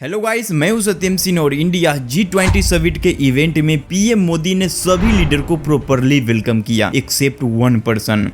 Hello guys, मैं हूं सत्यम सिंह और इंडिया G20 समिट के इवेंट में पीएम मोदी ने सभी लीडर को प्रॉपरली वेलकम किया except one person.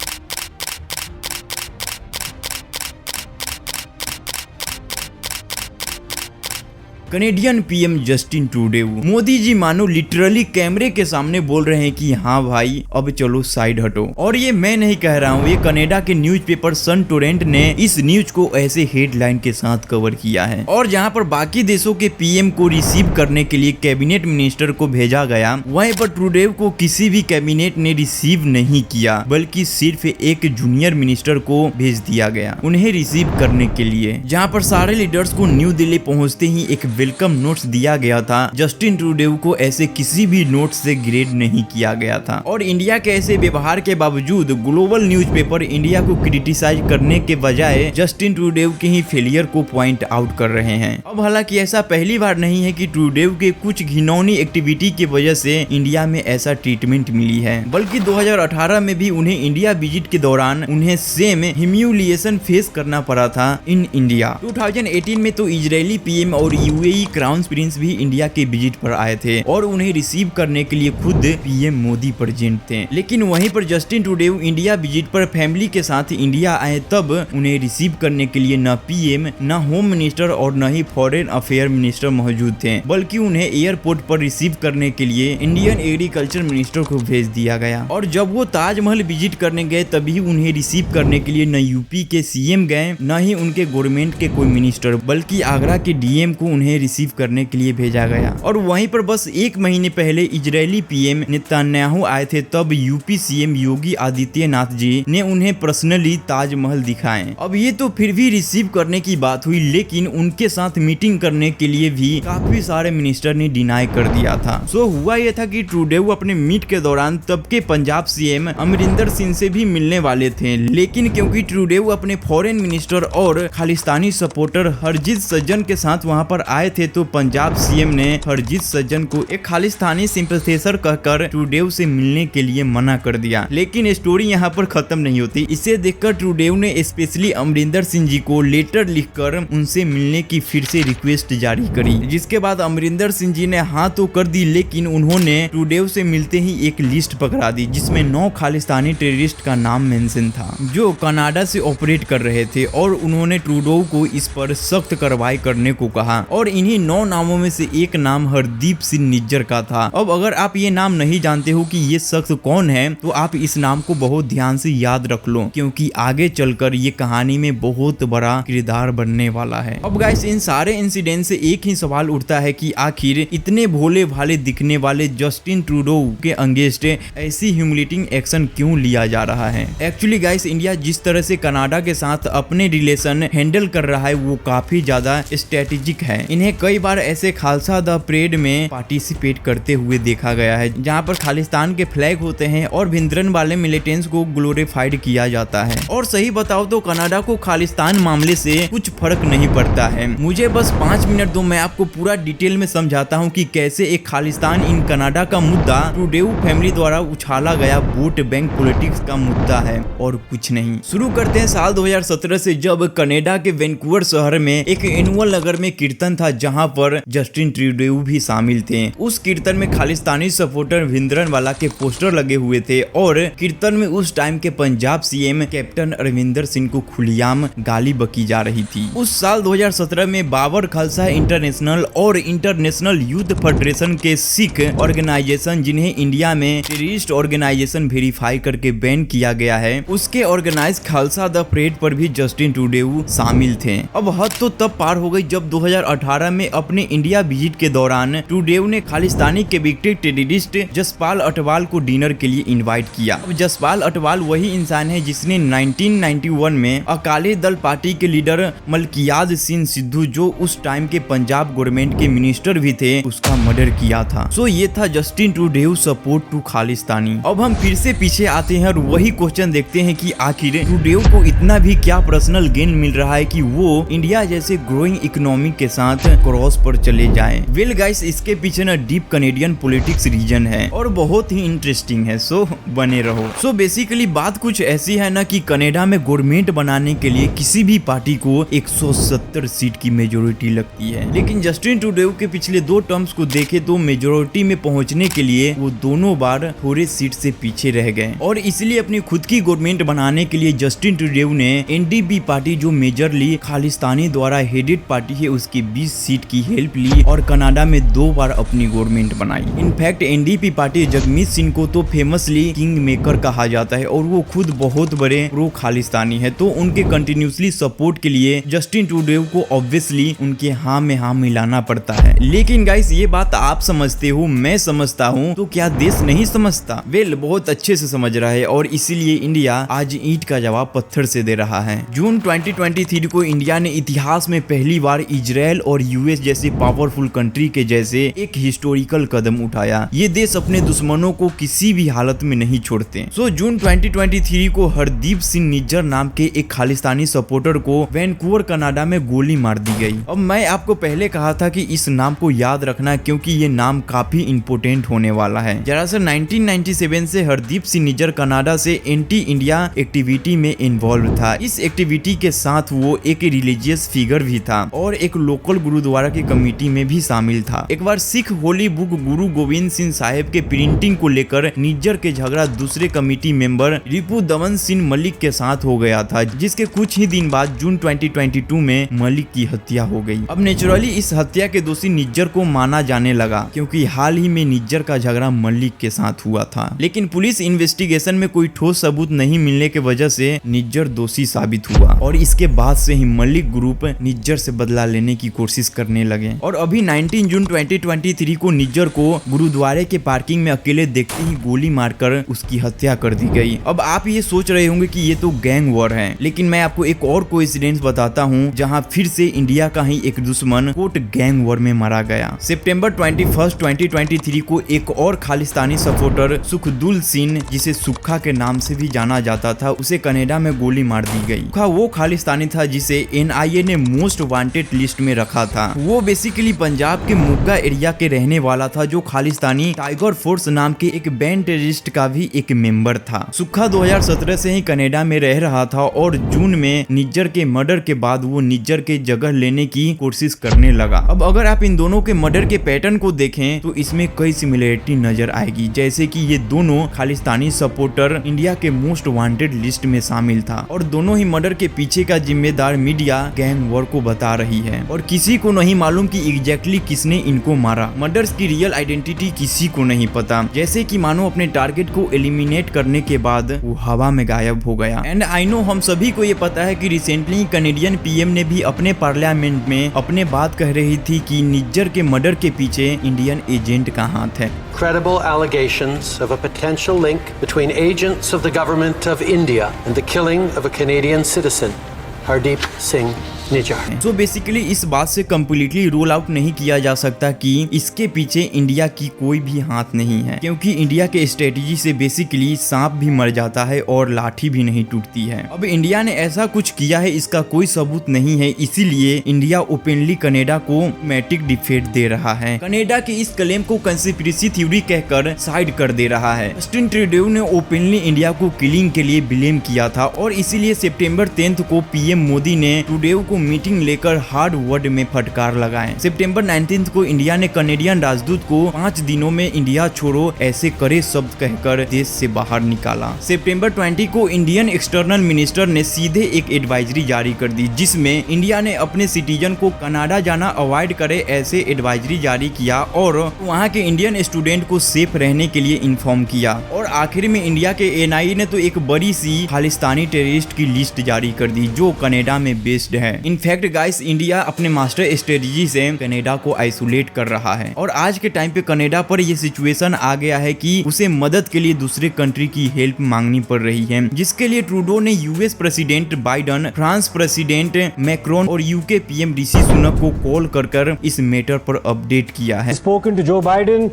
Canadian PM Justin Trudeau. Modi ji मानो लिटरली कैमरे के सामने बोल रहे हैं कि हाँ भाई अब चलो साइड हटो। और ये मैं नहीं कह रहा हूँ, ये कनाडा के न्यूज़पेपर सन टोरेंट ने इस न्यूज को ऐसे हेडलाइन के साथ कवर किया है। और जहाँ पर बाकी देशों के पीएम को रिसीव करने के लिए कैबिनेट मिनिस्टर को भेजा गया, वहीं पर ट्रूडेऊ को किसी भी कैबिनेट ने रिसीव नहीं किया, बल्कि सिर्फ एक जूनियर मिनिस्टर को भेज दिया गया उन्हें रिसीव करने के लिए। जहाँ पर सारे लीडर्स को न्यू दिल्ली पहुँचते ही एक वेलकम नोट्स दिया गया था। जस्टिन ट्रूडेऊ को ऐसे किसी भी नोट से ग्रेड नहीं किया गया था। और इंडिया के ऐसे व्यवहार के बावजूद ग्लोबल न्यूज़पेपर इंडिया को क्रिटिसाइज करने के बजाय जस्टिन ट्रूडेऊ के ही फेलियर को पॉइंट आउट कर रहे हैं। अब हालांकि ऐसा पहली बार नहीं है कि ट्रूडेऊ के कुछ घिनौनी एक्टिविटी की वजह से इंडिया में ऐसा ट्रीटमेंट मिली है, बल्कि 2018 में भी उन्हें इंडिया विजिट के दौरान उन्हें सेम ह्यूमिलिएशन फेस करना पड़ा था इन इंडिया। 2018 में तो इजरायली पीएम और यूएई क्राउन प्रिंस भी इंडिया के विजिट पर आए थे और उन्हें रिसीव करने के लिए खुद पीएम मोदी प्रेजेंट थे। लेकिन वहीं पर जस्टिन ट्रूडेऊ इंडिया विजिट पर फैमिली के साथ इंडिया आए, तब उन्हें रिसीव करने के लिए न पीएम, न होम मिनिस्टर और न ही फॉरेन अफेयर मिनिस्टर मौजूद थे, बल्कि उन्हें एयरपोर्ट पर रिसीव करने के लिए इंडियन एग्रीकल्चर मिनिस्टर को भेज दिया गया। और जब वो ताजमहल विजिट करने गए, तभी उन्हें रिसीव करने के लिए न यूपी के सीएम गए, न ही उनके गवर्नमेंट के कोई मिनिस्टर, बल्कि आगरा के डीएम को उन्हें रिसीव करने के लिए भेजा गया। और वहीं पर बस एक महीने पहले इजरायली पीएम नेतन्याहू आए थे, तब यूपी सीएम योगी आदित्यनाथ जी ने उन्हें पर्सनली ताजमहल दिखाए। अब ये तो फिर भी रिसीव करने की बात हुई, लेकिन उनके साथ मीटिंग करने के लिए भी काफी सारे मिनिस्टर ने डिनाई कर दिया था। सो हुआ यह था कि ट्रूडेऊ अपने मीट के दौरान तब के पंजाब सीएम अमरिंदर सिंह से भी मिलने वाले थे, लेकिन क्योंकि ट्रूडेऊ अपने फॉरेन मिनिस्टर और खालिस्तानी सपोर्टर हरजीत सज्जन के साथ वहां पर आए थे, तो पंजाब सीएम ने हरजीत सज्जन को एक खालिस्तानी सिंपैथाइजर कहकर ट्रूडेऊ से मिलने के लिए मना कर दिया। लेकिन स्टोरी यहाँ पर खत्म नहीं होती। इसे देखकर ट्रूडेऊ ने स्पेशली अमरिंदर सिंह जी को लेटर लिखकर उनसे मिलने की फिर से रिक्वेस्ट जारी करी, जिसके बाद अमरिंदर सिंह जी ने हाँ तो कर दी, लेकिन उन्होंने ट्रूडेऊ से मिलते ही एक लिस्ट पकड़ा दी, जिसमें 9 खालिस्तानी टेररिस्ट का नाम मेंशन था जो कनाडा से ऑपरेट कर रहे थे। और उन्होंने ट्रूडेऊ को इस पर सख्त कार्रवाई करने को कहा। और इन्हीं 9 नामों में से एक नाम हरदीप सिंह निज्जर का था। अब अगर आप ये नाम नहीं जानते हो कि ये शख्स कौन है, तो आप इस नाम को बहुत ध्यान से याद रख लो, क्योंकि आगे चलकर ये कहानी में बहुत बड़ा किरदार बनने वाला है। अब गाइस, इन सारे इंसिडेंट से एक ही सवाल उठता है कि आखिर इतने भोले भाले दिखने वाले जस्टिन ट्रूडेऊ के अगेंस्ट ऐसी ह्यूमिलेटिंग एक्शन क्यों लिया जा रहा है। एक्चुअली गाइस, इंडिया जिस तरह से कनाडा के साथ अपने रिलेशन हैंडल कर रहा है, वो काफी ज्यादा स्ट्रेटेजिक है। इन्हें कई बार ऐसे खालसा द परेड में पार्टिसिपेट करते हुए देखा गया है, जहां पर खालिस्तान के फ्लैग होते हैं और भिंद्रन वाले मिलिटेंट्स को ग्लोरीफाइड किया जाता है। और सही बताओ तो कनाडा को खालिस्तान मामले से कुछ फर्क नहीं पड़ता है। मुझे बस 5 मिनट दो, मैं आपको पूरा डिटेल में समझाता हूँ कि कैसे एक खालिस्तान इन कनाडा का मुद्दा ट्रूडेऊ फैमिली द्वारा उछाला गया वोट बैंक पॉलिटिक्स का मुद्दा है और कुछ नहीं। शुरू करते हैं साल 2017 से, जब कनाडा के वैंकूवर शहर में एक एनुअल नगर में कीर्तन था, जहां पर जस्टिन ट्रूडेऊ भी शामिल थे। उस कीर्तन में खालिस्तानी सपोर्टर भिंद्रनवाला के पोस्टर लगे हुए थे और कीर्तन में उस टाइम के पंजाब सीएम कैप्टन अमरिंदर सिंह को खुलेआम गाली बकी जा रही थी। उस साल 2017 में बाबर खालसा इंटरनेशनल और इंटरनेशनल यूथ फेडरेशन के सिख ऑर्गेनाइजेशन, जिन्हें इंडिया में टेररिस्ट ऑर्गेनाइजेशन वेरीफाई करके बैन किया गया है, उसके ऑर्गेनाइज खालसा द परेड पर भी जस्टिन ट्रूडेऊ शामिल थे। अब हद तो तब पार हो गई जब 2018 में अपने इंडिया विजिट के दौरान ट्रूडेऊ ने खालिस्तानी केविक्टेड टेररिस्ट जसपाल अटवाल को डिनर के लिए इनवाइट किया। अब जसपाल अटवाल वही इंसान है जिसने 1991 में अकाली दल पार्टी के लीडर मलकियाद सिंह सिद्धू, जो उस टाइम के पंजाब गवर्नमेंट के मिनिस्टर भी थे, उसका मर्डर किया था। सो ये था जस्टिन ट्रूडेऊ सपोर्ट टू खालिस्तानी। अब हम फिर से पीछे आते हैं और वही क्वेश्चन देखते हैं कि आखिर ट्रूडेऊ को इतना भी क्या पर्सनल गेन मिल रहा है कि वो इंडिया जैसे ग्रोइंग इकोनॉमी के साथ क्रॉस पर चले जाएं। वेल गाइस, इसके पीछे ना डीप कनेडियन पॉलिटिक्स रीजन है और बहुत ही इंटरेस्टिंग है, सो बने रहो। सो बेसिकली बात कुछ ऐसी है ना कि कनाडा में गवर्नमेंट बनाने के लिए किसी भी पार्टी को 170 सीट की मेजोरिटी लगती है, लेकिन जस्टिन ट्रूडेउ के पिछले 2 टर्म्स को देखे तो मेजोरिटी में पहुंचने के लिए वो दोनों बार थोड़े सीट से पीछे रह गए और इसलिए अपनी खुद की गवर्नमेंट बनाने के लिए जस्टिन ट्रूडेउ ने एनडीपी पार्टी, जो मेजरली खालिस्तानी द्वारा हेडेड पार्टी है, उसकी 20 सीट की हेल्प ली और कनाडा में 2 बार अपनी गवर्नमेंट बनाई। In fact NDP party Jagmeet Singh को तो फेमसली किंग मेकर कहा जाता है और वो खुद बहुत बड़े प्रो खालिस्तानी है, तो उनके कंटिन्यूसली सपोर्ट के लिए जस्टिन ट्रूडेउ को ऑब्वियसली उनके हाँ में हाँ मिलाना पड़ता है। लेकिन गाइस, ये बात आप समझते हो, मैं समझता हूँ, तो क्या देश नहीं समझता? वेल, बहुत अच्छे से समझ रहा है और इसीलिए इंडिया आज ईंट का जवाब पत्थर से दे रहा है। जून 2023 को इंडिया ने इतिहास में पहली बार इजराइल और यूएस जैसे पावरफुल कंट्री के जैसे एक हिस्टोरिकल कदम उठाया। ये देश अपने दुश्मनों को किसी भी हालत में नहीं छोड़ते। सो जून 2023 को हरदीप सिंह निज्जर नाम के एक खालिस्तानी सपोर्टर को वैंकूवर कनाडा में गोली मार दी गई। अब मैं आपको पहले कहा था कि इस नाम को याद रखना क्योंकि ये नाम काफी इंपोर्टेंट होने वाला है। दरअसल 1997 से हरदीप सिंह निज्जर कनाडा से एंटी इंडिया एक्टिविटी में इन्वॉल्व था। इस एक्टिविटी के साथ वो एक रिलीजियस फिगर भी था और एक लोकल गुरुद्वारा की कमेटी में भी शामिल था। एक बार सिख होली बुक गुरु गोविंद सिंह साहिब के प्रिंटिंग को लेकर निज्जर के झगड़ा दूसरे कमेटी मेंबर रिपु दमन सिंह मलिक के साथ हो गया था, जिसके कुछ ही दिन बाद जून 2022 में मलिक की हत्या हो गई। अब नेचुरली इस हत्या के दोषी निज्जर को माना जाने लगा क्योंकि हाल ही में निज्जर का झगड़ा मलिक के साथ हुआ था, लेकिन पुलिस इन्वेस्टिगेशन में कोई ठोस सबूत नहीं मिलने की वजह से निज्जर दोषी साबित हुआ और इसके बाद से ही मलिक ग्रुप निज्जर से बदला लेने की कोशिश करने लगे और अभी 19 जून 2023 को निज्जर को गुरुद्वारे के पार्किंग में अकेले देखते ही गोली मारकर उसकी हत्या कर दी गई। अब आप ये सोच रहे होंगे कि ये तो गैंग वॉर है, लेकिन मैं आपको एक और कोइंसिडेंस बताता हूँ जहाँ फिर से इंडिया का ही एक दुश्मन कोट गैंग वॉर में मारा गया। सितंबर 21, 2023 को एक और खालिस्तानी सपोर्टर सुखदुल सिंह, जिसे सुक्खा के नाम से भी जाना जाता था, उसे कनाडा में गोली मार दी गई। सुक्खा वो खालिस्तानी था जिसे एनआईए ने मोस्ट वांटेड लिस्ट में रखा था। वो बेसिकली पंजाब के मुग्गा एरिया के रहने वाला था, जो खालिस्तानी टाइगर फोर्स नाम के एक बैंड टेररिस्ट का भी एक मेंबर था। सुक्खा 2017 से ही कनाडा में रह रहा था और जून में निज्जर के मर्डर के बाद वो निज्जर के जगह लेने की कोशिश करने लगा। अब अगर आप इन दोनों के मर्डर के पैटर्न को देखें तो इसमें कई सिमिलरिटी नजर आएगी, जैसे कि ये दोनों खालिस्तानी सपोर्टर इंडिया के मोस्ट वांटेड लिस्ट में शामिल था और दोनों ही मर्डर के पीछे का जिम्मेदार मीडिया गैंग वॉर को बता रही है और किसी को नहीं मालूम कि एग्जैक्टली किसने इनको मारा। मर्डर्स की रियल आइडेंटिटी किसी को नहीं पता, जैसे कि मानो अपने टारगेट को एलिमिनेट करने के बाद वो हवा में गायब हो गया। एंड आई नो हम सभी को ये पता है कि रिसेंटली कनेडियन पीएम ने भी अपने पार्लियामेंट में अपने बात कह रही थी कि निज्जर के मर्डर के पीछे इंडियन एजेंट का हाथ है। Credible allegations of a potential link between agents of the government of India and the killing of a Canadian citizen, Hardeep Singh Nijjar। तो बेसिकली इस बात से कम्प्लीटली रूल आउट नहीं किया जा सकता कि इसके पीछे इंडिया की कोई भी हाथ नहीं है, क्योंकि इंडिया के स्ट्रेटेजी से बेसिकली सांप भी मर जाता है और लाठी भी नहीं टूटती है। अब इंडिया ने ऐसा कुछ किया है इसका कोई सबूत नहीं है, इसीलिए इंडिया ओपनली कनाडा को मैटिक डिफेट दे रहा है। कनाडा के इस क्लेम को कंस्पिरेसी थ्योरी कहकर साइड कर दे रहा है। जस्टिन ट्रूडेउ ने ओपनली इंडिया को किलिंग के लिए ब्लेम किया था और इसीलिए सितंबर 10 को पीएम मोदी ने ट्रूडेउ को मीटिंग लेकर हार्ड वर्ड में फटकार लगाए। सितंबर 19 को इंडिया ने कनेडियन राजदूत को 5 दिनों में इंडिया छोड़ो ऐसे कड़े शब्द कहकर देश से बाहर निकाला। सितंबर 20 को इंडियन एक्सटर्नल मिनिस्टर ने सीधे एक एडवाइजरी जारी कर दी, जिसमें इंडिया ने अपने सिटीजन को कनाडा जाना अवॉइड करे ऐसे एडवाइजरी जारी किया और वहाँ के इंडियन स्टूडेंट को सेफ रहने के लिए इन्फॉर्म किया। और आखिर में इंडिया के एनआईए ने तो एक बड़ी सी खालिस्तानी टेररिस्ट की लिस्ट जारी कर दी जो कनाडा में बेस्ड है। इनफैक्ट गाइस, इंडिया अपने मास्टर स्ट्रेटजी से कनाडा को आइसोलेट कर रहा है और आज के टाइम पे कनाडा पर ये सिचुएशन आ गया है कि उसे मदद के लिए दूसरे कंट्री की हेल्प मांगनी पड़ रही है, जिसके लिए ट्रूडो ने US president Biden, France president Macron और यूके पीएम ऋषि सुनक को कॉल कर इस मैटर पर अपडेट किया है। Spoken to Joe Biden,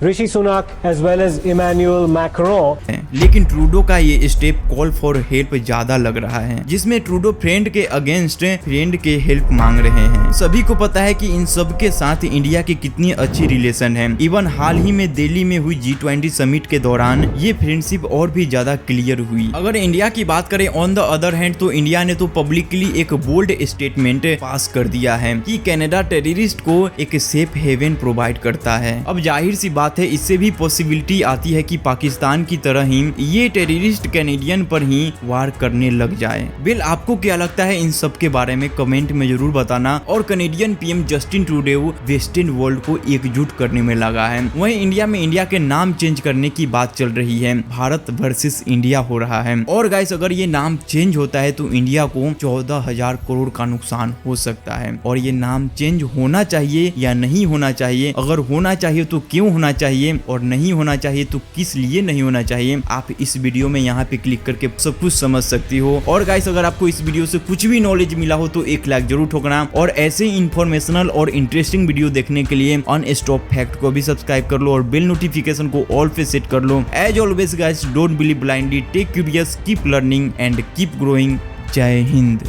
Rishi Sunak as well as Emmanuel Macron. लेकिन ट्रूडो का ये स्टेप कॉल फॉर हेल्प ज्यादा लग रहा है, जिसमें ट्रूडो फ्रेंड के अगेंस्ट फ्रेंड के हेल्प मांग रहे हैं। सभी को पता है कि इन सब के साथ इंडिया की कितनी अच्छी रिलेशन है। इवन हाल ही में दिल्ली में हुई G20 समिट के दौरान ये फ्रेंडशिप और भी ज्यादा क्लियर हुई। अगर इंडिया की बात करें ऑन द अदर हैंड, तो इंडिया ने तो पब्लिकली एक बोल्ड स्टेटमेंट पास कर दिया है कि कनाडा टेररिस्ट को एक सेफ हेवन प्रोवाइड करता है। अब जाहिर सी बात है, इससे भी पॉसिबिलिटी आती है कि पाकिस्तान की तरह ही ये टेररिस्ट कैनेडियन पर ही वार करने लग जाए। बिल, आपको क्या लगता है इन सब के बारे में? कमेंट में जरूर बताना। और Canadian PM Justin Trudeau western world को एकजुट करने में लगा है। वहीं इंडिया में इंडिया के नाम चेंज करने की बात चल रही है, भारत वर्सेस इंडिया हो रहा है। और गाइस, अगर ये नाम चेंज होता है तो इंडिया को 14,000 करोड़ का नुकसान हो सकता है। और ये नाम चेंज होना चाहिए या नहीं होना चाहिए? अगर होना चाहिए तो क्यों होना चाहिए, और नहीं होना चाहिए तो किस लिए नहीं होना चाहिए, आप इस वीडियो में यहाँ पे क्लिक करके सब कुछ समझ सकती हो। और गाइस, अगर आपको इस वीडियो से कुछ भी नॉलेज मिला हो तो एक लाइक जरूर ठोकना। और ऐसे इंफॉर्मेशनल और इंटरेस्टिंग वीडियो देखने के लिए अनस्टॉप फैक्ट को भी सब्सक्राइब कर लो और बिल नोटिफिकेशन को ऑल पे सेट कर लो। As always guys, don't believe blindly, take curious, keep learning and keep growing. जय हिंद।